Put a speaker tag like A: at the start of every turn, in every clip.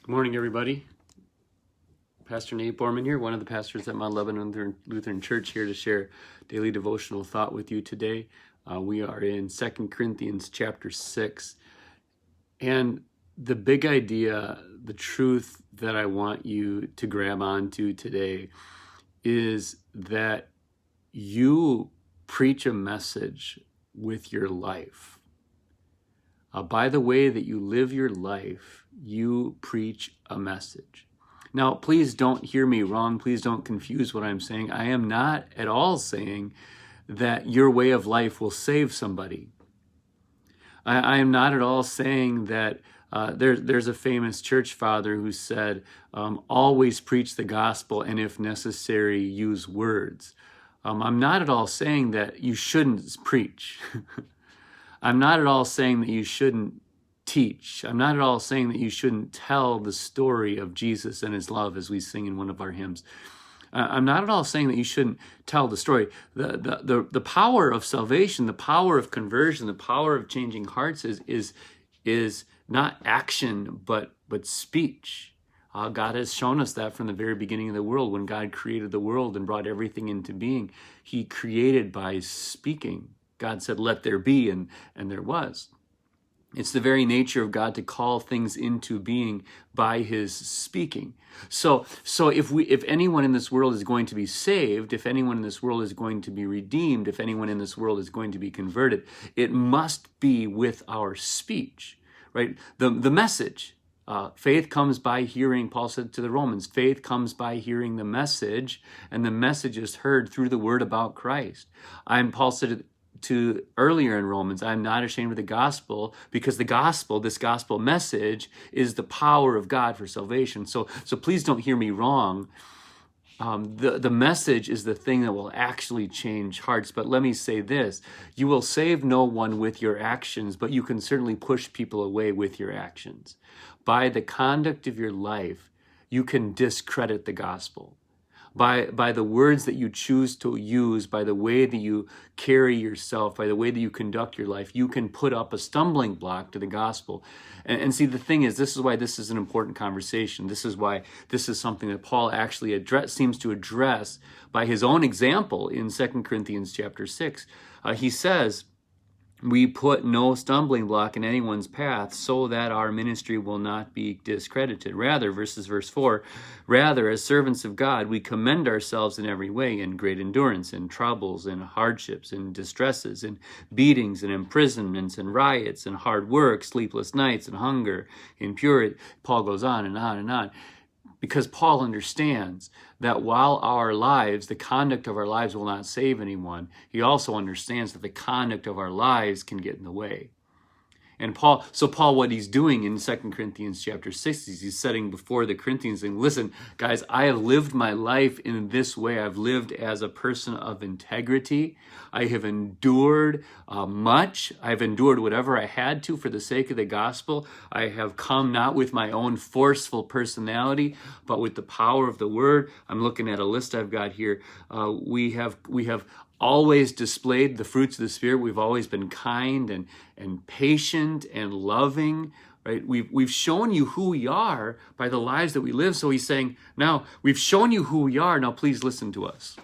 A: Good morning, everybody. Pastor Nate Borman here, one of the pastors at Mount Lebanon Lutheran Church, here to share daily devotional thought with you today. We are in 2 Corinthians chapter 6. And the big idea, the truth that I want you to grab onto today is that you preach a message with your life. By the way that you live your life, you preach a message. Now, please don't hear me wrong. Please don't confuse what I'm saying. I am not at all saying that your way of life will save somebody. I am not at all saying that there's a famous church father who said, always preach the gospel and if necessary, use words. I'm not at all saying that you shouldn't preach. I'm not at all saying that you shouldn't teach. I'm not at all saying that you shouldn't tell the story of Jesus and his love as we sing in one of our hymns. I'm not at all saying that you shouldn't tell the story. The power of salvation, the power of conversion, the power of changing hearts is not action, but speech. God has shown us that from the very beginning of the world. When God created the world and brought everything into being, he created by speaking. God said, let there be, and there was. It's the very nature of God to call things into being by his speaking. So if anyone in this world is going to be saved, if anyone in this world is going to be redeemed, if anyone in this world is going to be converted, it must be with our speech, right? The message. Faith comes by hearing, Paul said to the Romans, faith comes by hearing the message, and the message is heard through the word about Christ. Paul said to earlier in Romans, I'm not ashamed of the gospel, because the gospel, this gospel message, is the power of God for salvation. So please don't hear me wrong. The message is the thing that will actually change hearts. But let me say this, you will save no one with your actions, but you can certainly push people away with your actions. By the conduct of your life, you can discredit the gospel. By the words that you choose to use, by the way that you carry yourself, by the way that you conduct your life, you can put up a stumbling block to the gospel. And see, the thing is, this is why this is an important conversation. This is why this is something that Paul actually seems to address by his own example in 2 Corinthians chapter 6. He says, we put no stumbling block in anyone's path so that our ministry will not be discredited. Rather, verse 4, rather, as servants of God, we commend ourselves in every way, in great endurance, in troubles, in hardships, in distresses, in beatings, in imprisonments, in riots, in hard work, sleepless nights, and hunger, in purity. Paul goes on and on and on. Because Paul understands that while our lives, the conduct of our lives will not save anyone, he also understands that the conduct of our lives can get in the way. And Paul, what he's doing in 2 Corinthians chapter 6 is he's setting before the Corinthians saying, listen, guys, I have lived my life in this way. I've lived as a person of integrity. I have endured much. I've endured whatever I had to for the sake of the gospel. I have come not with my own forceful personality, but with the power of the word. I'm looking at a list I've got here. We have always displayed the fruits of the Spirit. We've always been kind and patient and loving, right? We've shown you who we are by the lives that we live. So he's saying, now we've shown you who we are. Now please listen to us.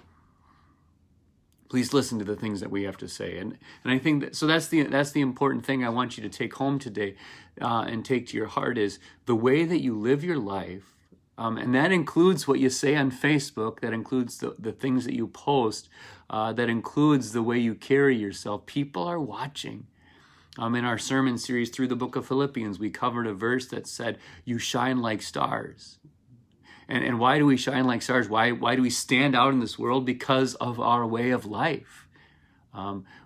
A: Please listen to the things that we have to say. And I think that, so that's the important thing I want you to take home today and take to your heart is the way that you live your life. And that includes what you say on Facebook, that includes the things that you post, that includes the way you carry yourself. People are watching. In our sermon series through the book of Philippians, we covered a verse that said, you shine like stars. And why do we shine like stars? Why do we stand out in this world? Because of our way of life.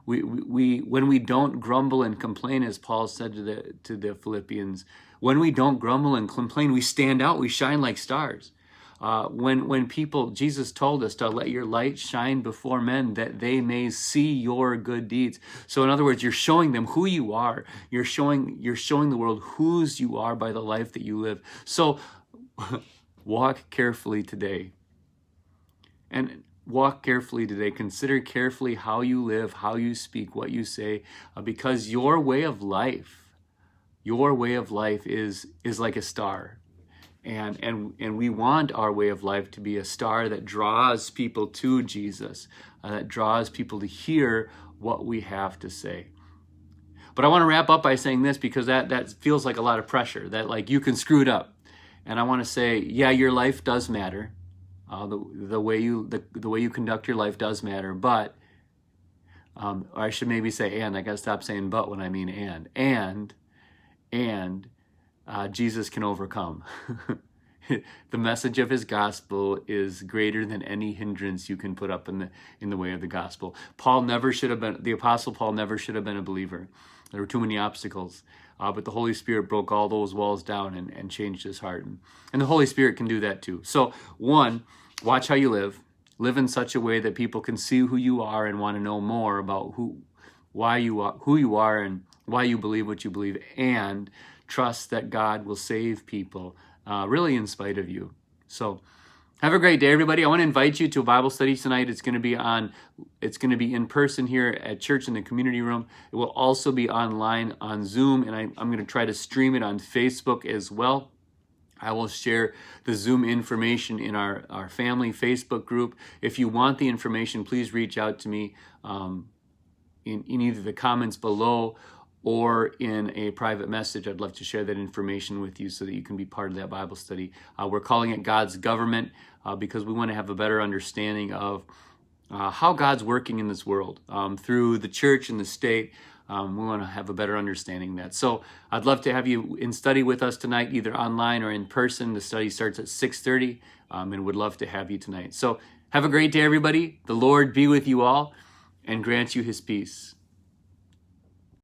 A: When we don't grumble and complain, as Paul said to the Philippians, when we don't grumble and complain, we stand out, we shine like stars. When people, Jesus told us to let your light shine before men that they may see your good deeds. So in other words, you're showing them who you are. You're showing the world whose you are by the life that you live. So walk carefully today. And walk carefully today. Consider carefully how you live, how you speak, what you say, because your way of life is like a star. And we want our way of life to be a star that draws people to Jesus, that draws people to hear what we have to say. But I want to wrap up by saying this, because that feels like a lot of pressure, that like you can screw it up. And I want to say, yeah, your life does matter. The way you conduct your life does matter. But or I should maybe say and. I got to stop saying but when I mean and Jesus can overcome. The message of his gospel is greater than any hindrance you can put up in the way of the gospel. The Apostle Paul never should have been a believer. There were too many obstacles. But the Holy Spirit broke all those walls down and changed his heart. And the Holy Spirit can do that too. So, one, watch how you live. Live in such a way that people can see who you are and want to know more about who you are and why you believe what you believe, and trust that God will save people, really in spite of you. So have a great day, everybody. I want to invite you to a Bible study tonight. It's going to be in person here at church in the community room. It will also be online on Zoom, and I'm going to try to stream it on Facebook as well. I will share the Zoom information in our family Facebook group. If you want the information, please reach out to me in either the comments below or in a private message. I'd love to share that information with you so that you can be part of that Bible study. We're calling it God's Government because we want to have a better understanding of how God's working in this world through the church and the state. We want to have a better understanding of that. So I'd love to have you in study with us tonight, either online or in person. The study starts at 6:30, and would love to have you tonight. So have a great day, everybody. The Lord be with you all and grant you his peace.